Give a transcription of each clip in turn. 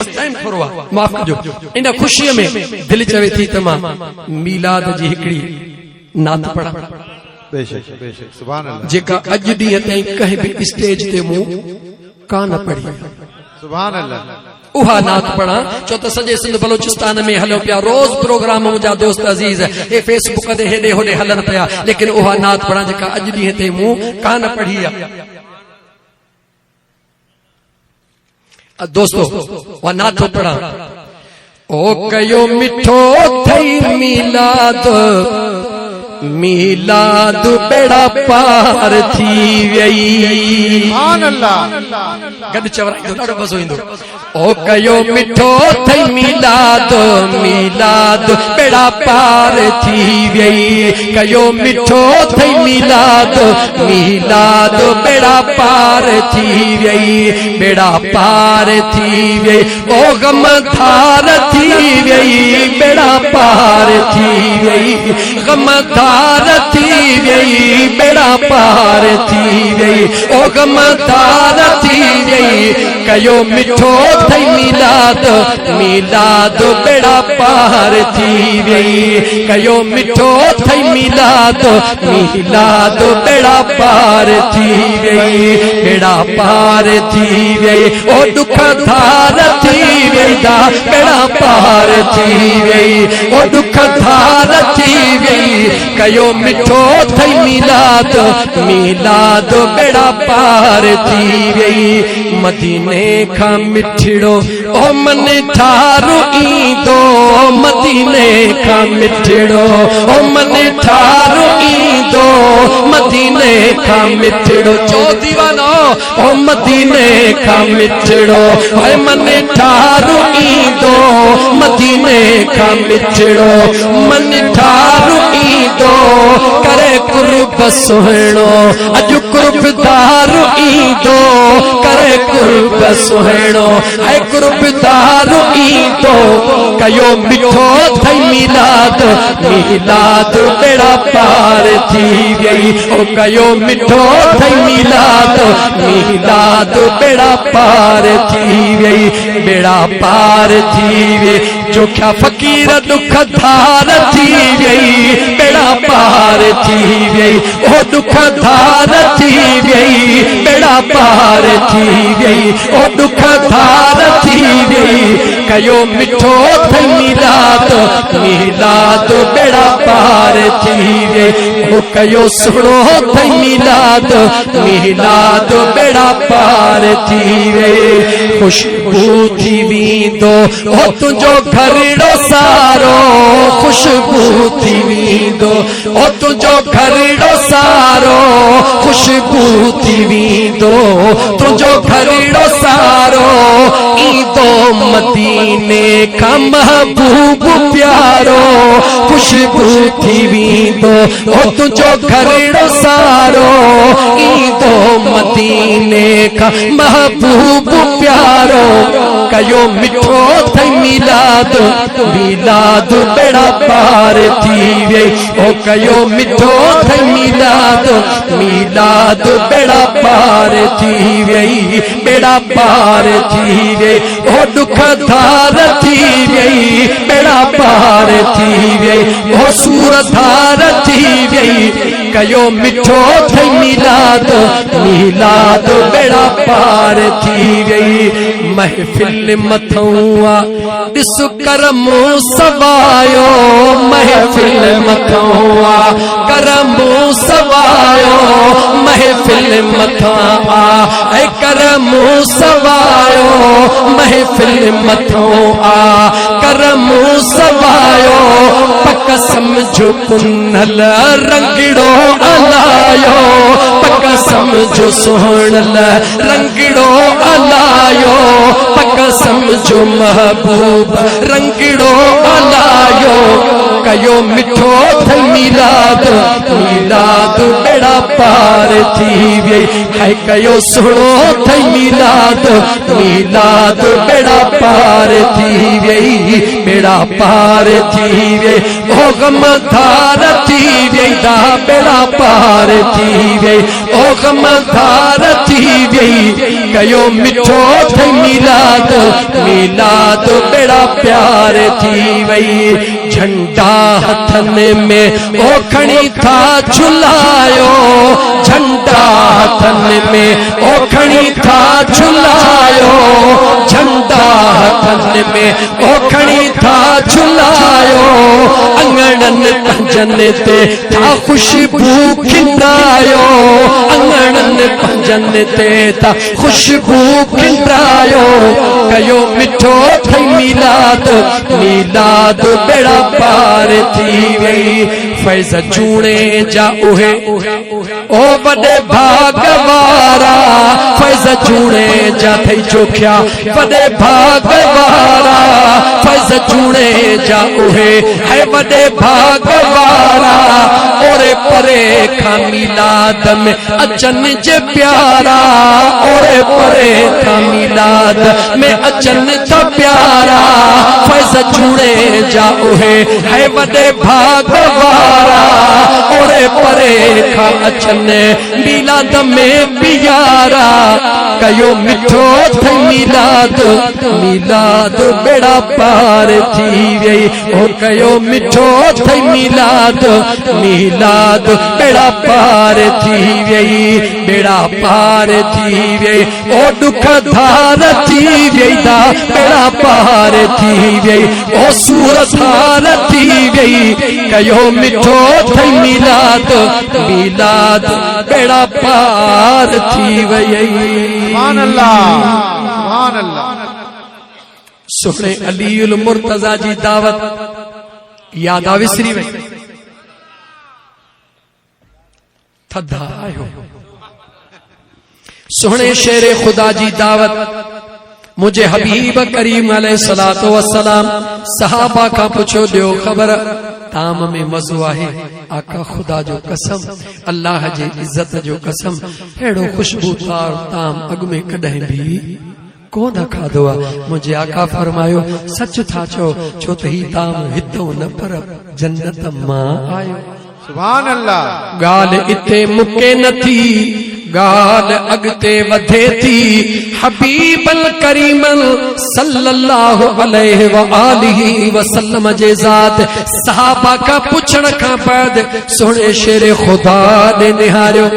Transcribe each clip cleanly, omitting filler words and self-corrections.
माफ कजो इन खुशी में दिल चवे थी तमा मीलाद जी हिकड़ी नात पढ़ा बेशक बेशक सुभान अल्लाह जेका अज दी ताईं कहीं भी स्टेज ते मु कान पढ़ी सुभान अल्लाह उहा नात पढ़ा छो त सजे सिंध बलोचिस्तान में हलो पिया रोज प्रोग्राम मुंहिंजा दोस्त अजीज ए फेसबुक ते हेडे होडे हलन पिया लेकिन उहा नात पढ़ा जेका अज दी ते मु कान पढ़ी आ दोस्तों वह नात पढ़ा ओ कयो मिठो थई मीलाद मीलाद बेड़ा पार थी वई सुभान अल्लाह गद चवराई ॾाढो मज़ो ईंदो ओ कयो मिठो थई मीलाद मीलाद बेड़ा पार थी वई कयो मिठो थई मीलाद मीलाद बेड़ा पार थी वई बेड़ा पार थी वई ओ गम धार थी वई बेड़ा पार थी वई गम धार थी वई बेड़ा पार थी वई ओ गम धार थी वई कयो मिठो थई मीलाद मीलाद बेड़ा पार थी वई कयो मिठो थई मीलाद मीलाद बेड़ा पार थी वई बेड़ा पार थी वई ओ दुख धार थी वई दा बेड़ा पार थी वई ओ दुख धार थी वई कयो मिठो थई मीलाद मीलाद बेड़ा पार थी वई मदीने खां मिठड़ो ओ मन ठारू ईंदो मदीने खां मिठड़ो ओ मन ठारू ईंदो मदीने खां मिठड़ो चो दीवानो ओ मदीने खां मिठड़ो ओए मन ठारू ईंदो मदीने खां मिठड़ो मन ठारू ईंदो करे कुर्ब सुहिणो अज कुर्बदार ईंदो करे कुर्ब सुहिणो ऐ कुर्बदार ईंदो कयो मिठो थई मीलाद मीलाद बेड़ा पार थी वई ओ कयो मिठो थई मीलाद मीलाद बेड़ा पार थी वई बेड़ा पार थी वई जो क्या फकीर दुख धार थी वई बेड़ा पार थी वई ओ दुख धार थी वई बेड़ा पार थी वई ओ दुख धार थी वई कयो मिठो थई मीलाद मीलाद बेड़ा पार थी वई ओ कयो सुणो थई मीलाद मीलाद बेड़ा पार थी वई खुशबू थी वेंदो ओ तुंहिंजो घरड़ो सारो खुशबू थी वेंदो ओ तुंहिंजो घरड़ो सारो खुशबू थी वेंदो तुंहिंजो घरड़ो सारो ईंदो मदीने खां महबूब प्यारो खुशबू थी वेंदो ओ तुंहिंजो घरड़ो सारो ईंदो मदीने खां महबूब प्यारो कयो मिठो थई मीलाद मीलाद बेड़ा पार थी वई ओ कयो मिठो थई मीलाद मीलाद बेड़ा पार थी वई बेड़ा पार थी वई ओ दुख धार थी वई बेड़ा पार थी वई ओ सूर धार थी वई कयो मिठो थई मीलाद मीलाद बेड़ा पार थी वई महफिल मथौआ ॾिस करम सवायो महफिल मथौआ करम सवायो महफिल मथौआ ऐ करम सवायो महफिल मथौआ करम सवायो पक समझो कुन्हल रंगड़ो अलायो पक समझो सोहणल रंगड़ो अलायो पक समझो महबूब रंगड़ो अलायो कयो मिठो थई मीलाद मीलाद बेड़ा पार थी वई है कयो सुणो थई मीलाद मीलाद बेड़ा पार पार थी वई बेड़ा पार थी वई ओ गम धार थी वई दा बेड़ा पार थी वई ओ गम धार थी वई कयो मिठो थई मिलाद मिलाद बेड़ा प्यार थी वई झंडा हथन में ओ खणी था झुलायो झंडा हथन में ओ खणी था झुलायो झंडा हथन में ओ खणी था झुलायो अंगणन पंजन ते था खुशबू खिंडायो अंगणन पंजन ते था खुशबू खिंडायो कयो मिठो थई मिलाद मिलाद बेड़ा पार थी वई फैज़ चूणे जा उहे ओ वॾे भाग वारा फैज़ चूणे जा थई चोखिया वॾे भाग वारा फैज़ चूणे जा उहे है वॾे भाग वारा ओरे परे खां मिलाद में अचन जे प्यारा ओरे परे खां मिलाद में अचन त प्यारा फैज़ चूणे जा उहे है वॾे भाग वारा ओरे परे खां अचन मिलाद में प्यारा कयो मिठो थई मिलाद मिलाद बेड़ा पार थी वई ओ कयो मिठो थई मिलाद मिलाद बेड़ा पार थी वई बेड़ा पार थी वई ओ दुख धार थी वई दा बेड़ा पार थी वई ओ सूर धार थी वई कयो मिठो थई मिलाद मिलाद बेड़ा पार थी वई सुभान अल्लाह सुभान अल्लाह सुने अलीउल मुर्तजा जी दावत याद आ विसरी वई थदा आयो सुने शेरे खुदा जी दावत मुझे हबीब करीम अलैहिस्सलातु वस्सलाम सहाबा का पूछो दियो खबर ताम में मज़ो आहे आका खुदा जो कसम अल्लाह जे इज्जत जो कसम एड़ो खुशबूदार ताम अग में कदे भी कोन खाधो आहे मुझे आका फरमायो सच था चो छो त ही ताम हितो न पर जन्नत मां आयो सुभान अल्लाह गाल इते मुके न थी गाल अगते वधे थी हबीबल करीमल सल्लल्लाहु अलैहि व आलिहि वसल्लम जे ज़ात सहाबा का पुछण खां बाद सोने शेर खुदा ने निहारियो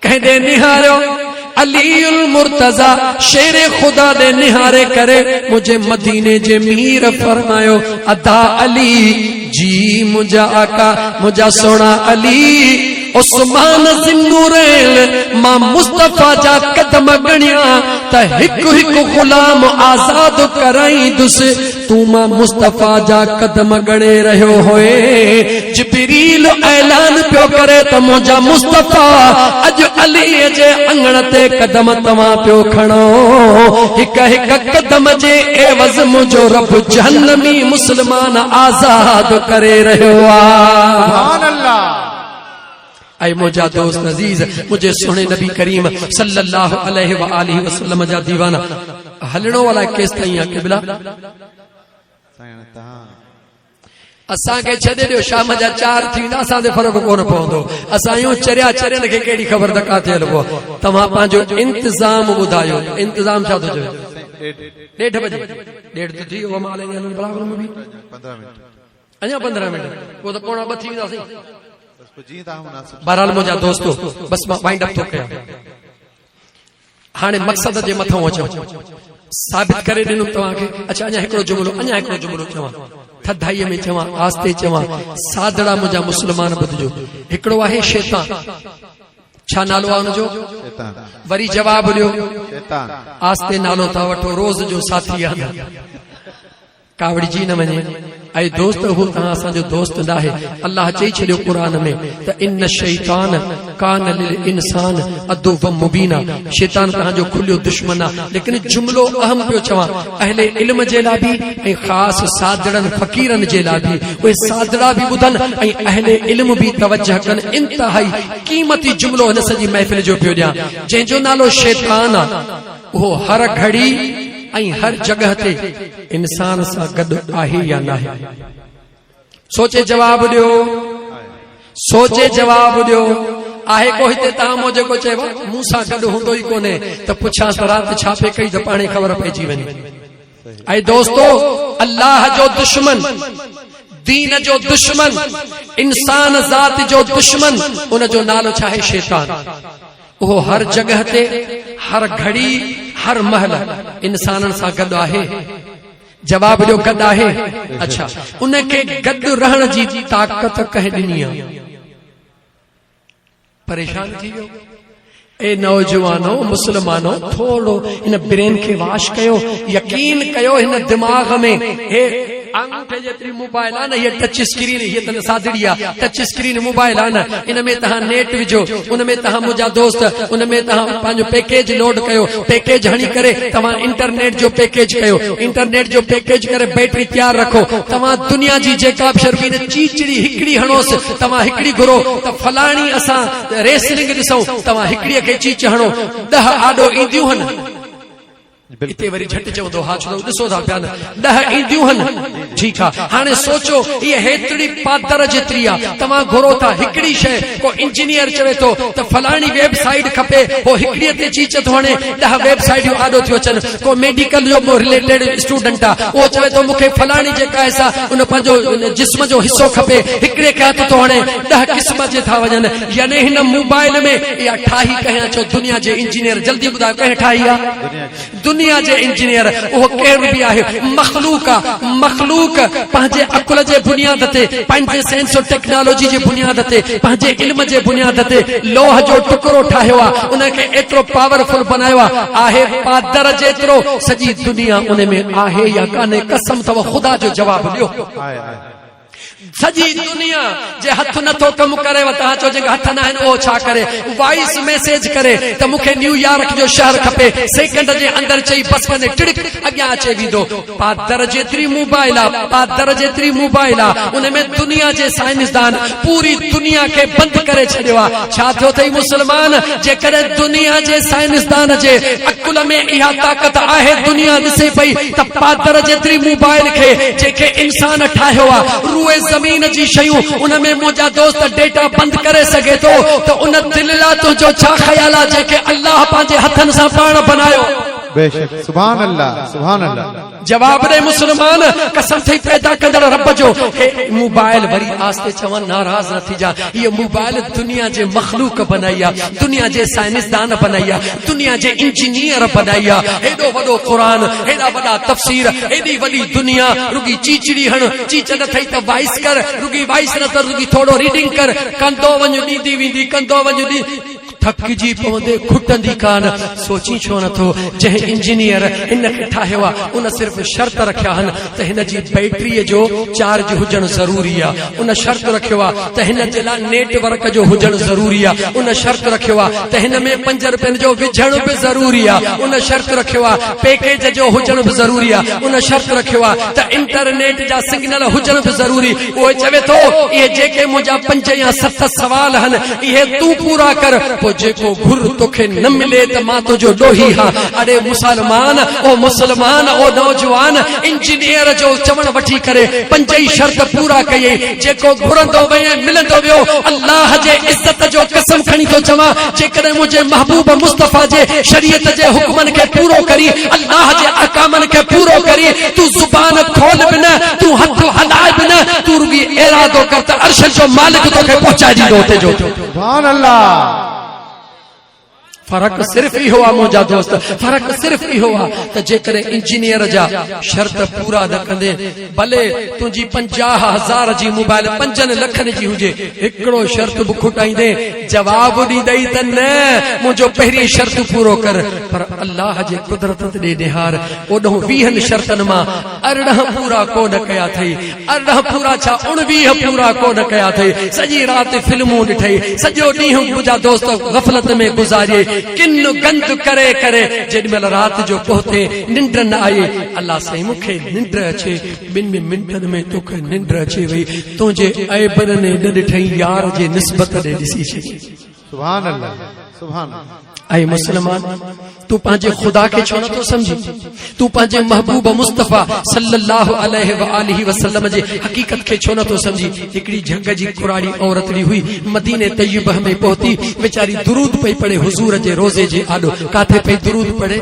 कहदे निहारियो अलीउल मुर्तजा शेर खुदा दे निहारे करे मुझे मदीने जे मीर फरमायो अदा अली जी मुझा आका मुझा सोना अली उस्मान सिंदूरेल मां मुस्तफा जा कदम गणिया त हिकु हिकु गुलाम आजाद कराई दुस तू मां मुस्तफा जा कदम गणे रहियो होए जिब्रील ऐलान पियो करे त मुझा मुस्तफा अज अली जे अंगण ते कदम तवा पियो खणो हिक हिक कदम जे एवज़ मुझो रब जहन्नमी मुसलमान आजाद करे रहियो आ सुभान अल्लाह ऐ मुझा दोस्त अजीज मुझे सुने नबी करीम सल्लल्लाहु अलैहि व आलिहि वसल्लम जा दीवाना हलणो वाला केस तई किबला असां के छदे दियो शाम जा 4 थींदा असां दे फर्क कोन पवंदो असां यूं चरिया चरियन के केड़ी खबर त का थियल हो तमा पांजो इंतजाम बुधायो इंतजाम छा तो चयो 1:30 बजे 1:30 तो थी वो माले ने बराबर में भी 15 मिनट अञा 15 मिनट वो तो पौना 2 थी वेंदासीं जी ता मुनासिब बहरहाल मुझा दोस्तों बस मां वाइंड अप तो कया हाने मकसद जे मथो अचो साबित करे दिनु तवा के अच्छा अञा हिकड़ो जुमलो चवा थधाई में चवा आस्ते चवा सादड़ा मुझा मुसलमान बुधजो हिकड़ो आहे शैतान छा नालो आहे उनजो शैतान वरी जवाब लियो शैतान आस्ते नालो था वठो रोज जो साथी आहे कावड़ी जी न वने ऐ दोस्त हो तहां असांजो दोस्त न आहे अल्लाह चई छॾियो क़ुरान में त इन शैतान कान लिल इंसान अदुव मुबीना शैतान तहांजो खुलियो दुश्मन आहे लेकिन जुमलो अहम पियो चवां अहले इल्म जे लाइ बि ऐं ख़ास सादड़न फकीरन जे लाइ बि उहे सादड़ा बि ॿुधन ऐं अहले इल्म बि तवज्जह कन इंतहाई क़ीमती जुमलो हिन सॼी महफ़िल जो पियो ॾियां जंहिंजो नालो शैतान आहे उहो हर घड़ी ऐं हर जगह ते इंसान सां गॾु आहे या न आहे? सोचे जवाब ॾियो, सोचे जवाब ॾियो। आहे को हिते तव्हां मूं जेको चइबो मूं सां गॾु हूंदो ई कोन्हे त पुछांसि राति छा पे कई त पाणे ख़बर पइजी वञे। ऐं दोस्तो, अल्लाह जो दुश्मन, दीन जो दुश्मन, इंसान ज़ात जो दुश्मन, उन जो नालो छा आहे? शैतान। वो हर जगह ते, हर घड़ी, हर महल इंसानन सां गॾु आहे। जवाब ॾियो, गॾु आहे? अच्छा, उनखे गॾु रहण जी ताक़त कंहिं ॾिनी आहे? परेशान थी वियो? ए नौजवानो, मुसलमानो, थोड़ो इन ब्रेन के वाश कयो, यकीन कयो हिन दिमाग में हे अंगूठे जेतरी मोबाइल आ न, ये टच स्क्रीन, ये त सादड़ी आ, टच स्क्रीन मोबाइल आ न, इन में तहां नेट विझो, उन में तहां मुंहिंजा दोस्त, उन में तहां पंहिंजो पैकेज लोड कयो, पैकेज हणी करे तव्हां इंटरनेट जो पैकेज कयो, इंटरनेट जो पैकेज करे बैटरी तैयार रखो। तव्हां दुनिया जी जेका बि शर्बीन चीचड़ी हिकड़ी हणोस, तव्हां हिकड़ी घुरो त फलाणी असां रेसलिंग ॾिसूं, तव्हां हिकड़ीअ खे चीच हणो, 10 आॾो ईंदियूं हन। इते वरी झट चवंदो हा छो ॾिसो था पिया न 10 ईंदियूं हन। ठीकु आहे, हाणे सोचो इहा हेतिरी पादर जेतिरी आहे, तव्हां घुरो था हिकिड़ी शइ, को इंजीनियर चवे थो त फलाणी वेबसाइट खपे, हो हिकिड़ीअ ते चीच थो हणे 10 वेबसाइटियूं आॾो थियूं अचनि। को मेडिकल जो रिलेटेड स्टूडेंट आहे, उहो चवे थो मूंखे फलाणी जेका आहे सा उन पंहिंजो जिस्म जो हिसो खपे, हिकिड़े खे हथ थो हणे 10 क़िस्म जे था वञनि। यानी हिन मोबाइल में इहा ठाही कंहिं अचो दुनिया जे इंजीनियर, जल्दी ॿुधायो कंहिं ठाही आहे? दुनिया जे इंजीनियर, वो केर भी आहे, मखलूक आ। मखलूक पंहिंजे अकुल जे बुनियाद ते, पंहिंजे साइंस और टेक्नोलॉजी जे बुनियाद ते, पंहिंजे इल्म जे बुनियाद ते लोह जो टुकड़ो ठाहियो आहे, उनखे एतिरो पावरफुल बनायो आहे पादर जेतिरो। सॼी दुनिया उन में आहे या कान्हे? कसम अथव ख़ुदा जो जवाब ॾियो। सॼी दुनिया जे हथ नथो कम करे, तव्हां चओ जेका हथ न आहिनि उहो छा करे? वॉइस मैसेज करे त मूंखे न्यूयॉर्क जो शहर खपे, सेकंड जे अंदर चई बस वञे टिड़िक अॻियां अचे वेंदो। पादर जेतिरी मोबाइल आहे, पादर जेतिरी मोबाइल आहे, उन में दुनिया जे साइंसदान पूरी दुनिया खे बंदि करे छॾियो आहे। छा थियो अथई मुस्लमान? जेकॾहिं दुनिया जे साइंसदान जे अकुल में इहा ताक़त आहे, दुनिया ॾिसे पई त पादर जेतिरी मोबाइल खे जेके इंसान ठाहियो आहे, रूए ज़मीन जी शयूं, उन में मुंहिंजा दोस्त डेटा बंद करे सघे थो, त उन दिल लाइ तुंहिंजो छा ख्याल आहे जेके अल्लाह पंहिंजे हथनि सां पाण बनायो? बेशक, सुभान अल्लाह, सुभान अल्लाह। जवाब दे मुसलमान, कसम थी पैदा कंदड़ रब जो। हे मोबाइल वरी आस्ते चवन नाराज न थी जा, ये मोबाइल दुनिया जे मखलूक बनाई आहे, दुनिया जे साइंसदान बनाई आहे, दुनिया जे इंजीनियर बनाई आहे। हेॾो वॾो क़ुरान, हेॾा वॾा तफ़सीर, हेॾी वॾी दुनिया, रुगी चीचड़ी हण, चीच न थई त वाइस कर, रुगी वाइस न त रुगी थोड़ो रीडिंग कर, कंदो वञ ॾींदी वेंदी, कंदो वञ ॾी थकिजी पवंदे खुटंदी कान। सोची छो नथो जंहिं इंजीनियर इन खे ठाहियो आहे, उन सिर्फ़ शर्त रखिया आहिनि त हिन जी बैटरीअ जो चार्ज हुजणु ज़रूरी आहे, उन शर्त रखियो आहे त हिन जे लाइ नेटवर्क जो हुजणु ज़रूरी आहे, उन शर्त रखियो आहे त हिन में 5 रुपयनि जो विझणु बि ज़रूरी आहे, उन शर्त रखियो आहे पैकेज जो हुजणु बि ज़रूरी आहे, उन शर्त रखियो आहे त इंटरनेट जा सिग्नल हुजणु बि ज़रूरी। उहे चवे थो इहे जेके मुंहिंजा 5 या 7 सवाल आहिनि, इहे तूं पूरा कर, जेको घुर तोखे न मिले त मां तुंहिंजो ॾोही हा। अरे मुसलमान, ओ मुसलमान, ओ नौजवान, इंजीनियर जो चवण वठी करे 5 ई शर्त पूरा कई, जेको घुरंदो वए मिलंदो वियो। अल्लाह जे इज्जत जो कसम खणी थो चवां, जेकॾहिं मुंहिंजे महबूब मुस्तफा जे शरीयत जे हुक्मनि खे पूरो करी, अल्लाह जे अहकामनि खे पूरो करी, तूं ज़ुबान खोल बि न, तूं हथ हलाए बि न, तूं रुगी इरादो कर त अर्श जो मालिक तोखे पहुचाए ॾींदो हुते जो। सुभान अल्लाह। फर्क सिर्फ इहो आहे मुंहिंजा दोस्त, फर्क सिर्फ इहो आहे त जेकॾहिं इंजीनियर जा शर्त पूरा न कंदे, भले तुंहिंजी 50,000 जी मोबाइल 5 लखनि जी हुजे, हिकिड़ो शर्त बि खुटाईंदे जवाब ॾींदई त न मुंहिंजो पहिरीं शर्त पूरो कर। पर अल्लाह जे कुदरत ते निहार, ओॾो 20 शर्तनि मां 18 पूरा कोन कया अथई, 18 पूरा छा 19 पूरा कोन कया अथई। सॼी राति फिल्मूं ॾिठई, सॼो ॾींहुं मुंहिंजा दोस्त गफ़लत में गुज़ारिए, किन गंद करे करे, जेॾीमहिल राति जो पहुते निंड न आई, अल्लाह साईं मूंखे निंड अचे, 2 मिंटनि में तोखे निंड अचे वई, तुंहिंजे ऐबनि ने न ॾिठई यार जे निस्बत ॾे ॾिसी छॾी। सुभान अल्लाह, सुभान ऐ मुसलमान, तू पांजे खुदा के छो न तो समझी, तू पांजे महबूब मुस्तफा सल्लल्लाहु अलैहि व आलिहि वसल्लम जे हकीकत के छो न तो समझी। हिकड़ी झंग जी कुराड़ी औरतड़ी हुई, मदीने तय्यबह में पहुती, बेचारी दुरूद पई पड़े हुजूर जे रोजे जे आडो। काथे पई दुरूद पड़े?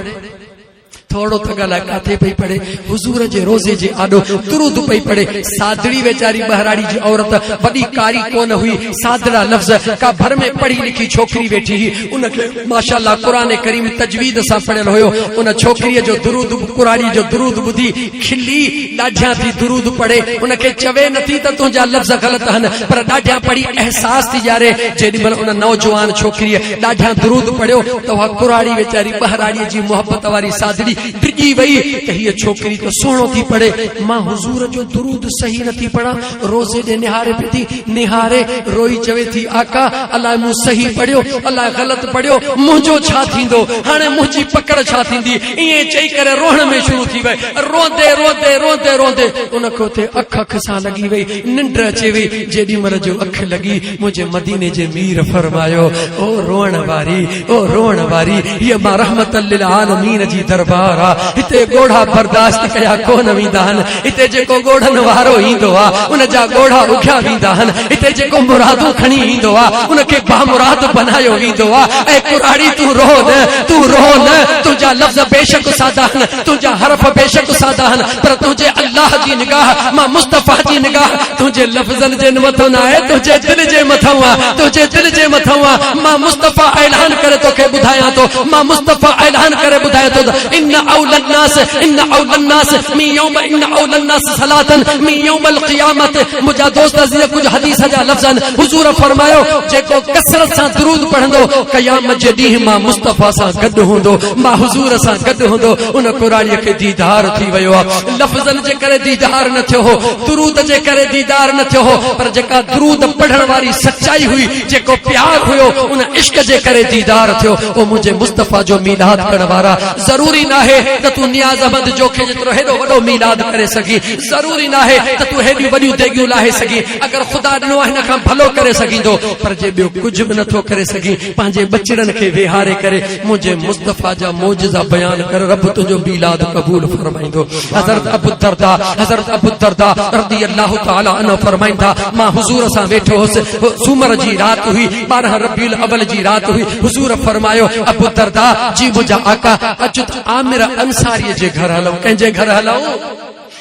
थोड़ो त गला काथे पई पड़े? हुजूर जे रोजे जे आडो दुरूद पई पड़े। सादड़ी बेचारी बहराड़ी जी औरत, वडी कारी कोन हुई, सादड़ा लफ्ज का भर में पढ़ी लिखी छोकरी वेठी ही, उनके माशाअल्लाह कुरान करीम तजवीद सा पढ़ियल होयो। उन छोकरी जो दुरूद कुराड़ी जो दुरूद बुधी खिली ॾाढिया थी दुरूद पढ़े। उनके चवे नथी त तुंहिंजा लफ्ज गलत हन, पर ॾाढिया पढ़ी एहसास थी ॼारे। जेॾीमहिल उन नौजवान छोकरीअ ॾाढिया दुरूद पढ़ियो त उहा कुराड़ी वेचारी बहराड़ी जी मोहब्बत वारी सादड़ी डिगी वही त हीअ छोकरी तो सुहिणो थी पढ़े। मां हुजूर जो दुरूद सही नथी पढ़ा, रोज़े ॾे निहारे पई थी, निहारे रोई चवे थी आका अलाए मूं सही पढ़ियो अलाए ग़लत पढ़ियो, मुंहिंजो छा थींदो, हाणे मुंहिंजी पकड़ छा थींदी। ईअं चई करे रोहण में शुरू थी वई। रोंदे रोंदे रोंदे रोंदे उनखे उते अख सां लॻी वई, निंड अचे वई। जेॾीमहिल जो अख लॻी, मुंहिंजे मदीने जे मीर फरमायो, ओ रोअण वारी, ओ रोअण वारी, हीअ मां रहमत लिल आलमीन जी दरबार। हिते गोढ़ा बर्दाश्त कया कोन वींदा आहिनि। हिते जेको गोढ़नि वारो ईंदो आहे उन जा गोढ़ा उखिया वेंदा आहिनि। हिते जेको मुरादूं खणी ईंदो आहे उनखे बामुराद बनायो वेंदो आहे। ऐं कुराड़ी तूं रो न, तूं रो न, तुंहिंजा लफ़्ज़ बेशक सादा आहिनि, तुंहिंजा हरफ बेशक सादा आहिनि, पर तुंहिंजे अल्लाह जी निगाह, मां मुस्तफा जी निगाह तुंहिंजे लफ़्ज़नि जे मथां न आहे, तुंहिंजे दिल जे मथां आहे, तुंहिंजे दिल जे मथां आहे। मां मुस्तफा ऐलान करे तोखे ॿुधायां थो, मां मुस्तफा ऐलान करे ॿुधायां थो इन औलन नास मी यौम इन औलन नास सलातन मी यौमल क़ियामत। मुंहिंजा दोस्त अज़ीज़ कुछ हदीस जा लफ़्ज़ आहिनि। हुज़ूर फरमायो जेको कसरत सां दुरूद पढ़ंदो क़यामत जे ॾींहुं मां मुस्तफा सां गॾु हूंदो, मां हुज़ूर सां गॾु हूंदो। उन कुराड़ीअ खे दीदार थी वियो आहे। लफ़्ज़नि जे करे दीदार न थियो हो, दुरूद जे करे दीदार न थियो हो, पर जेका दुरूद पढ़ण वारी सच्चाई हुई, जेको प्यार हुयो, उन इश्क जे करे दीदार थियो। ओ मुंहिंजे मुस्तफा जो मीलाद करण वारा, ज़रूरी न आहे त तूं नियाज़ अहमद जोखे जेतिरो हेॾो वॾो मीलाद करे सघी, ज़रूरी न आहे त तूं हेॾियूं वॾियूं देगियूं लाहे सघी। अगर ख़ुदा ॾिनो आहे हिन खां भलो करे सघींदो, पर जे ॿियो कुझु बि नथो करे सघी, पंहिंजे बचड़नि खे वेहारे करे मुंहिंजे मुस्तफा जा मौजज़ा बयान कर, रब तुंहिंजो मीलाद क़बूल फरमाईंदो। हज़रत अबू दरदा रज़ी अल्लाह तआला अन्हु फरमाइनि था, मां हुज़ूर सां वेठो हुउसि, सूमर जी रात हुई, 12 रबीउल अव्वल जी रात हुई। हुज़ूर फरमायो अबू दरदा जी मुंहिंजा आका अचु त आमिर अंसारी जे घर हलूं। कंहिंजे घर हलूं?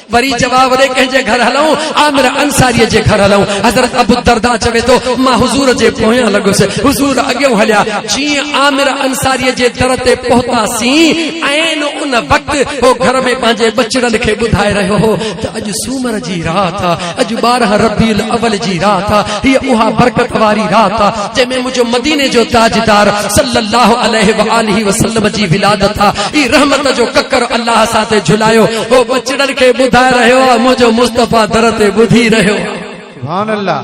वरी जवाब ॾे, कंहिंजे घर हलूं? आमिर अंसारी जे घर हलूं। हज़रत अबू दरदा चवे तो मां हुज़ूर जे पोयां लॻुसि, हुज़ूर अॻियों हलिया। जीअं आमिर अंसारी जे दर ते पहुतासीं, ऐन उन वक़्त हो घर में पंहिंजे बचड़नि खे ॿुधाए रहियो हो त अॼु सूमर जी रात आहे, अॼु 12 रबीउल अव्वल जी रात आहे। हीअ उहा बरकत वारी रात आहे जंहिंमें मुंहिंजो मदीने जो ताजदार सल्लल्लाहु अलैहि व आलिहि वसल्लम जी विलादत आहे। ई रहमत जो ककर अल्लाह सां ते झुलायो, हो बचड़नि खे ॿुधाए रहियो आहे, मुंहिंजो मुस्तफा दर ते ॿुधी रहियो। सुभान अल्लाह।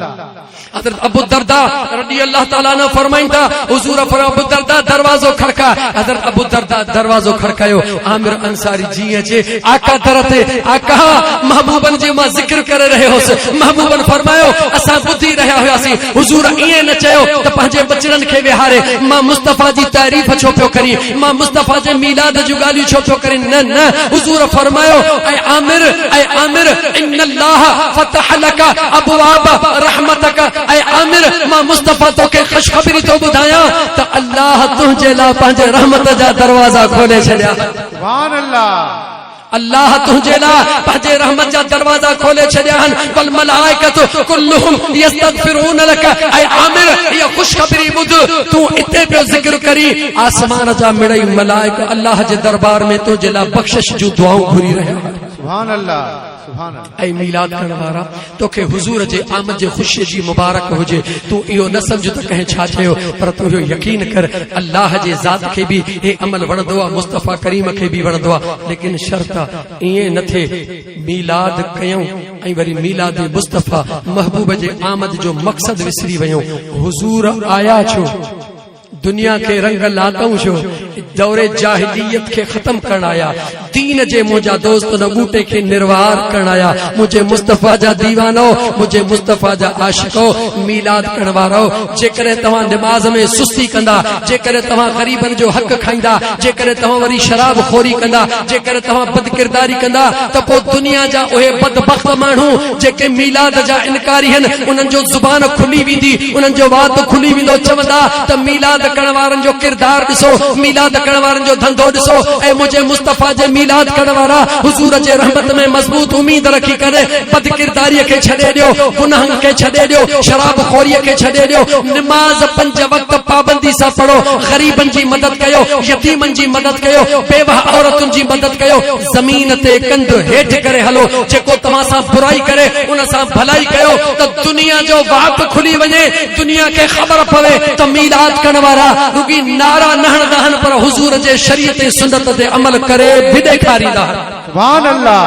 हज़रत अबू दरदा रज़ी अल्लाह तआला अन्हु फरमाइनि था, हुज़ूर फरमायो अबू दरदा दरवाज़ो खड़का। हज़रत अबू दरदा दरवाज़ो खड़कायो। आमिर अंसारी जी अचे, आका दर ते, आका महबूबन जे मां ज़िक्र करे रहियो हुउसि। महबूबन फरमायो असां ॿुधी रहिया हुआसीं, हुज़ूर ईअं न चयो त पंहिंजे बचड़नि खे विहारे मां मुस्तफा जी तारीफ़ छो पियो करी, मां मुस्तफा जे मीलाद जूं ॻाल्हियूं छो पियो करी। न न, हुज़ूर फरमायो ऐ आमिर इन्नल्लाह फतह लक अबवाब रहमतक। ऐ आमिर मां मुस्तफा तोखे ख़ुशख़बरी थो ॿुधायां त अल्लाह तुंहिंजे लाइ पंहिंजे रहमत जा दरवाज़ा खोले छॾिया। सुभान अल्लाह। अल्लाह तुंहिंजे लाइ पंहिंजे रहमत जा दरवाज़ा खोले छॾिया आहिनि। वल मलाइकतु कुल्लुहुम यस्तगफिरून लक। ऐ आमिर इहा ख़ुशख़बरी ॿुध, तूं इते पियो ज़िक्र करी, आसमान जा मिड़ई मलाइक अल्लाह जे दरबार में तुंहिंजे लाइ बख़्शिश जूं दुआऊं घुरी रहिया आहिनि। सुभान अल्लाह, सुभान अल्लाह। ऐ मीलाद करण वारा, तोखे हुज़ूर जे आमद जे ख़ुशीअ जी मुबारक हुजे। तूं इहो न सम्झ त कंहिं छा चयो, पर तूं इहो यकीन कर अल्लाह जे ज़ात खे बि हे अमल वणंदो आहे, मुस्तफा करीम खे बि वणंदो आहे। लेकिन शर्त ईअं न थिए मीलाद कयूं ऐं वरी मीलाद मुस्तफा महबूब जे आमद जो मक़सद विसरी वयूं। हुज़ूर आया छो? दुनिया के रंग लातऊं छो दौरे जाहिलियत के खत्म करण आया दीन जे मुंहिंजा दोस्त न बूटे के निर्वार करण आया मुझे मुस्तफा जा दीवानो मुझे मुस्तफा जा आशिको मीलाद करण वारो जेकरे तव्हां नमाज में सुस्ती कंदा जेकरे तव्हां गरीबन जो हक खाईंदा जेकरे तव्हां वरी शराब खोरी कंदा जेकरे तव्हां बदकिरदारी कंदा त पो दुनिया जा ओहे बदबख्त माण्हू जेके मीलाद जा इनकारी हन उन्हनि जो जुबान खुली वेंदी उन्हनि जो वात खुली वेंदो चवंदा त मीलाद करण वारनि जो किरदार ॾिसो मीलाद करण वारनि जो धंधो ॾिसो ऐं मुंहिंजे मुस्तफा जे मीलाद करण वारा हुजूर जे रहमत में मज़बूत उम्मीद रखी करे बदकिरदारीअ खे छॾे ॾियो गुनाह खे छॾे ॾियो शराब खोरीअ खे छॾे ॾियो नमाज 5 वक्त पाबंदी सां पढ़ो गरीबन जी मदद कयो यतीमन जी मदद कयो बेवाह औरतुनि जी मदद कयो ज़मीन ते कंध हेठि करे हलो जेको तव्हां सां बुराई करे उन सां भलाई कयो त दुनिया जो वात खुली वञे दुनिया खे ख़बर पवे त मीलाद करण वारा रुगी नारा नहण दहन पर हुजूर जे शरीयत सुन्नत ते अमल करे भी ॾेखारींदा सुभान अल्लाह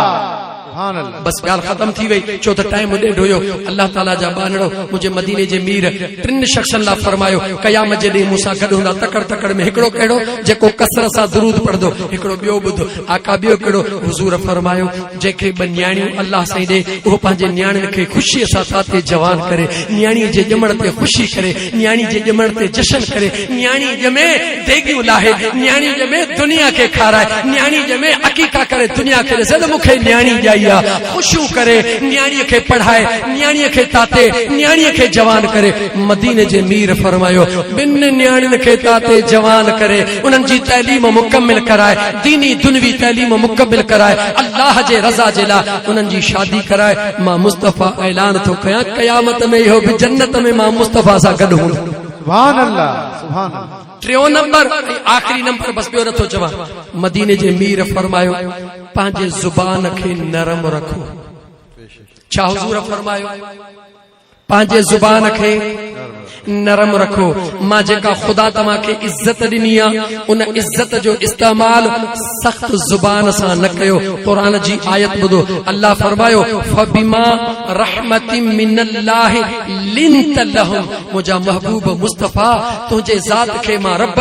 सुभान अल्लाह बस ॻाल्हि ख़त्म थी वई छो त टाइम ॾेढ हुयो अल्लाह ताला जा बानड़ो मुंहिंजे मदीने जे मीर 3 शख़्सनि लाइ फरमायो क़यामत जे ॾींहुं मूंसां गॾु हूंदा तकड़ में हिकिड़ो कहिड़ो जेको कसरत सां दुरूद पढ़ंदो हिकिड़ो ॿियो ॿुधो आका ॿियो कहिड़ो हुजूर फरमायो जेके 2 न्याणियूं अल्लाह साईं ॾे उहो पंहिंजे न्याणियुनि खे ख़ुशीअ सां ताते जवान करे न्याणीअ जे ॼमण ते ख़ुशी करे न्याणी जे ॼमण ते जशन करे न्याणी ॼमे देगियूं लाहे न्याणी ॼमे दुनिया खे खाराए न्याणी ॼमे अकीका करे दुनिया खे ॾिसे त मूंखे न्याणी ॼाई खुशियूं करे न्याणीअ खे पढ़ाए न्याणीअ खे ताते न्याणीअ खे जवान करे मदीने जे मीर फरमायो 2 न्याणियुनि खे ताते जवान करे उन्हनि जी तैलीम मुकम्मिल कराए दीनी दुनवी तैलीम मुकम्मिल कराए अल्लाह जे रज़ा जे लाइ उन्हनि जी शादी कराए मां मुस्तफा ऐलान थो कयां क़यामत में इहो बि जन्नत में मां मुस्तफा सां गॾु हूंदो सुभान अल्लाह सुभान अल्लाह 3 नंबर आखिरी नंबर बस ॿियो नथो चवां मदीने जे मीर फरमायो पंहिंजे ज़ुबान खे नरम रखो छा हुजूर फरमायो पंहिंजे ज़ुबान खे नरम रखो मां जेका खुदा तव्हां खे इज्जत ॾिनी आहे उन इज्जत जो इस्तेमाल सख्त ज़ुबान सां न कयो क़ुरान जी आयत ॿुधो अल्लाह फरमायो फबिमा रहमतिन मिनल्लाहि लिंत लहुम मुंहिंजा महबूब मुस्तफा तुंहिंजे ज़ात खे मां रब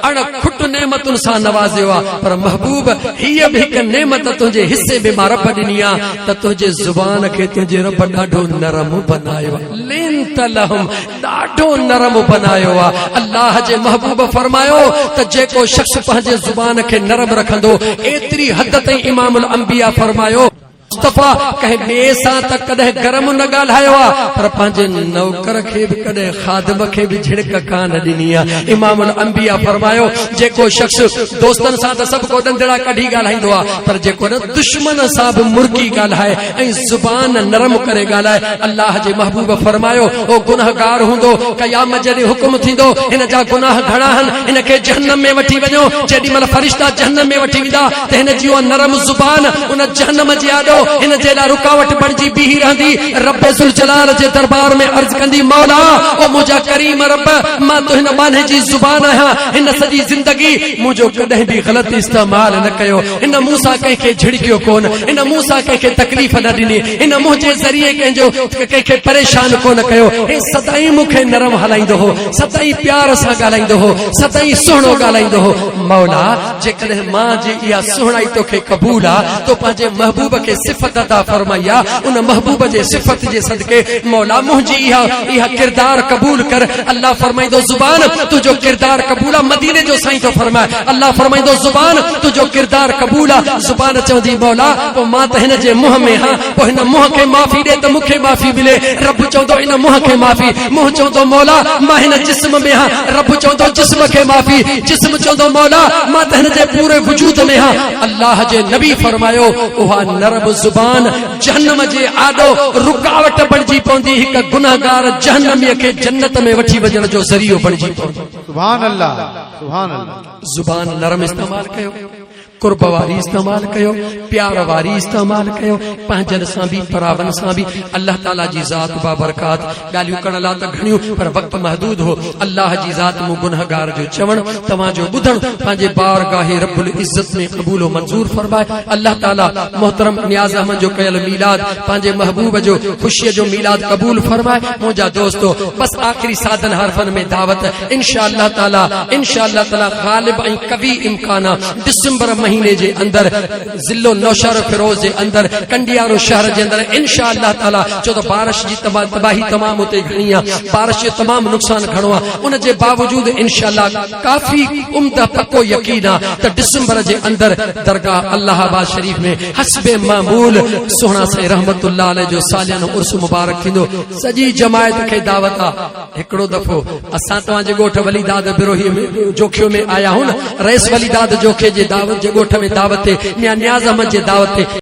अण खुट नेमतुनि सां नवाज़ियो आहे पर महबूब हीअ बि हिकु नेमत तुंहिंजे हिसे में मां रब ॾिनी आहे त तुंहिंजे ज़ुबान खे तुंहिंजे रब ॾाढो नरम बनायो आहे लिंत लहुम ॾाढो नरम बनायो आहे अल्लाह जे महबूब फरमायो त जेको शख्स पंहिंजे ज़ुबान खे नरम रखंदो एतिरी हद ताईं इमामुल अंबिया फरमायो मुस्तफा कंहिं ॿिए सां त कॾहिं गरम न ॻाल्हायो आहे पर पंहिंजे नौकर खे बि कॾहिं खादिम खे बि झिड़क कान ॾिनी आहे इमामुल अंबिया फरमायो जेको शख्स दोस्तनि सां त सभु को ॾंदड़ा कढी ॻाल्हाईंदो आहे पर जेको न दुश्मन सां बि मुर्गी ॻाल्हाए ऐं ज़ुबान नरम करे ॻाल्हाए अल्लाह जे महबूब फरमायो ओ गुनहगार हूंदो क़यामत जॾहिं हुकुम थींदो हिन जा गुनाह घणा आहिनि हिन खे जहन्नम में वठी वञो जेॾीमहिल फरिश्ता जहन्नम में वठी वेंदा त हिन जी उहा नरम ज़ुबान उन जहन्नम जे आॾो हिन जे लाइ रुकावट बणिजी बीही रहंदी रब ज़ुल जलाल जे दरबार में अर्ज़ कंदी मौला ओ मुंहिंजा करीम रब मां तो हिन माने जी ज़ुबान आहियां हिन सॼी ज़िंदगी मुंहिंजो कॾहिं बि ग़लति इस्तेमाल न कयो हिन मूं सां कंहिंखे झिड़कियो कोन हिन मूं सां कंहिंखे तकलीफ़ न ॾिनी हिन मुंहिंजे ज़रिए कंहिंखे परेशान कोन कयो हे सदाई मूंखे नरम हलाईंदो हो सदाई प्यार सां ॻाल्हाईंदो हो सदाई सुहिणो ॻाल्हाईंदो हो मौला जेकॾहिं मां जी इहा सुहिणाई तोखे क़बूल आहे तो पंहिंजे महबूब खे सिफ़त अता फरमाई आहे उन महबूब जे सिफ़त जे सदके मौला मुंहिंजी इहा किरदार क़बूल कर अल्लाह फरमाईंदो ज़ुबान तुंहिंजो किरदार क़बूल आहे मदीने जो साईं थो फरमाए अल्लाह फरमाईंदो ज़ुबान तुंहिंजो किरदार क़बूल आहे ज़ुबान चवंदी मौला पोइ मां त हिन जे मुंहं में हां पोइ हिन मुंहं खे माफ़ी ॾे त मूंखे माफ़ी मिले रब चवंदो इन मुंहं खे माफ़ी मुंहुं चवंदो मौला मां हिन जिस्म में हां रब चवंदो जिस्म खे माफ़ी जिस्म चवंदो मौला मां त हिन जे पूरे वजूद में हां अल्लाह जे नबी फरमायो उहा नरम ज़ुबान जहन्नम जे आॾो रुकावट बणिजी पवंदी हिकु गुनाहगार जहन्नमीअ खे जन्नत में वठी वञण जो ज़रियो बणिजी पवंदो सुभान अल्लाह सुभान अल्लाह ज़ुबान नरम इस्तेमाल कयो कुर्ब वारी इस्तेमाल कयो, प्यार वारी इस्तेमाल कयो, पंहिंजनि सां बि परावन सां बि। अल्लाह ताला जी ज़ात बाबरकात। ॻाल्हियूं करण लाइ त घणियूं पर वक़्तु महदूद हो। अल्लाह जी ज़ात मूं गुनहगार जो चवण तव्हांजो ॿुधण पंहिंजे बारगाहे रब्बुल इज़्ज़त में क़बूल मंज़ूर फरमाए। अल्लाह ताला मोहतरम नियाज़ अहमद जो कयल मीलाद पंहिंजे महबूब जो ख़ुशीअ जो मीलाद क़बूल फरमाए। मुंहिंजा दोस्तो बस आख़िरी सादन हरफन में दावत इंशाअल्लाह ताला ग़ालिब ऐं कवी इम्काना दिसंबर महीने जे अंदर ज़िलो नौशहर फिरोज जे अंदर कंडियारो शहर जे अंदर इंशाअल्लाह ताला छो तो बारिश जी तबाही तमाम उते घणी आहे, बारिश जो तमाम नुक़सान घणो आहे, उन जे बावजूद इंशाअल्लाह काफ़ी उम्दा पक्को यकीन आहे त दिसंबर जे अंदर दरगाह अल्लाहाबाद शरीफ में हस्बे मामूल सुहिणा साईं रहमतुल्लाह अलैह जो सालियानो उर्स मुबारक थींदो। सॼी जमायत खे दावत आहे। हिकिड़ो दफ़ो असां तव्हांजे ॻोठ वलीदाद बिरोही में जोखियो में आया आहियूं न, रईस वलीदाद जोखे जे दावत जे ॻोठ में दावत ते मियां नियाज़ अहमद जे दावत ते